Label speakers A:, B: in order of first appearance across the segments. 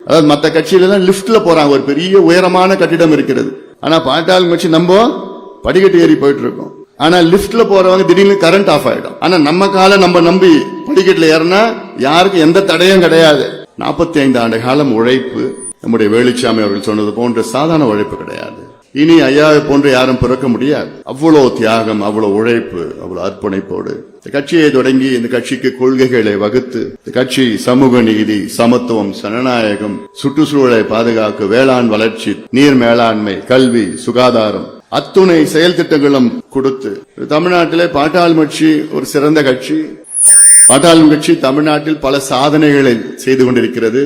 A: அதாவது மற்ற கட்சியில எல்லாம் லிப்ட்ல போறாங்க, ஒரு பெரிய உயரமான கட்டிடம் இருக்கிறது. ஆனா பாட்டாளி கட்சி நம்ம படிக்கட்டு ஏறி போயிட்டு இருக்கோம். ஆனா லிப்ட்ல போறவங்க திடீர்னு கரண்ட் ஆஃப் ஆயிடும். ஆனா நம்ம காலை நம்ம நம்பி படிக்கட்டுல ஏறினா யாருக்கும் எந்த தடையும் கிடையாது. 45 ஆண்டு காலம் உழைப்பு, நம்முடைய வேலுச்சாமி அவர்கள் சொன்னது போன்ற சாதாரண உழைப்பு கிடையாது. இனி ஐயாவை போன்று யாரும் பிறக்க முடியாது. அவ்வளவு தியாகம், அவ்வளவு உழைப்பு, அவ்வளவு அர்ப்பணிப்போடு இந்த கட்சியை தொடங்கி இந்த கட்சிக்கு கொள்கைகளை வகுத்து இந்த கட்சி சமூக நீதி, சமத்துவம், ஜனநாயகம், சுற்றுச்சூழலை பாதுகாக்க, வேளாண் வளர்ச்சி, நீர் மேலாண்மை, கல்வி, சுகாதாரம் அத்துணை செயல் திட்டங்களும் கொடுத்து தமிழ்நாட்டிலே பாட்டாளி கட்சி ஒரு சிறந்த கட்சி. பாட்டாளி கட்சி தமிழ்நாட்டில் பல சாதனைகளை செய்து கொண்டிருக்கிறது.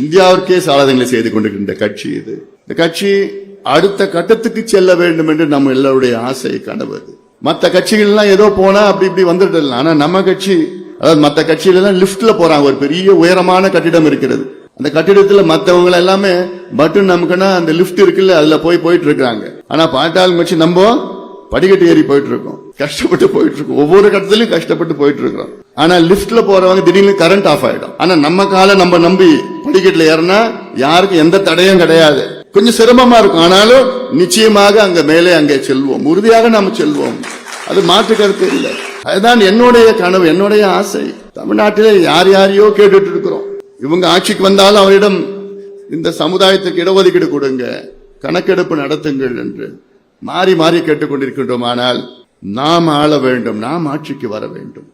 A: இந்தியாவிற்கே சாதனைகளை செய்து கொண்டிருக்கின்ற கட்சி இது. இந்த கட்சி அடுத்த கட்டத்துக்கு செல்ல வேண்டும் என்று நம்ம எல்லாருடைய ஆசை, கனவு. மற்ற கட்சிகள்லாம் ஏதோ போனா அப்படி இப்படி வந்துட்டு, ஆனா நம்ம கட்சி, அதாவது மற்ற கட்சியில எல்லாம் லிப்ட்ல போறாங்க, ஒரு பெரிய உயரமான கட்டிடம் இருக்கிறது. அந்த கட்டிடத்துல மற்றவங்க எல்லாமே பட்டன் நமக்குன்னா அந்த லிப்ட் இருக்குல்ல, அதுல போயிட்டு இருக்காங்க. ஆனா பாட்டாளி கட்சி நம்ம படிக்கட்டு ஏறி போயிட்டு இருக்கோம், கஷ்டப்பட்டு போயிட்டு இருக்கோம், ஒவ்வொரு கட்டத்திலையும் கஷ்டப்பட்டு போயிட்டு இருக்கோம். ஆனா லிப்ட்ல போறவங்க திடீர்னு கரண்ட் ஆஃப் ஆயிடும். ஆனா நம்ம காலை நம்ம நம்பி படிக்கட்டுல ஏறினா யாருக்கும் எந்த தடையும் கிடையாது. கொஞ்சம் சிரமமா இருக்கும், ஆனாலும் நிச்சயமாக அங்க மேலே அங்கே செல்வோம், உறுதியாக நாம செல்வோம். அது மாற்று கருத்து இல்லை. அதுதான் என்னுடைய கனவு, என்னுடைய ஆசை. தமிழ்நாட்டிலே யார் யாரையோ கேட்டுட்டு இருக்கிறோம். இவங்க ஆட்சிக்கு வந்தாலும் அவரிடம் இந்த சமுதாயத்துக்கு இடஒதுக்கீடு கொடுங்க, கணக்கெடுப்பு நடத்துங்கள் என்று மாறி மாறி கேட்டுக்கொண்டிருக்கின்றோம். ஆனால் நாம் ஆள வேண்டும், நாம் ஆட்சிக்கு வர வேண்டும்.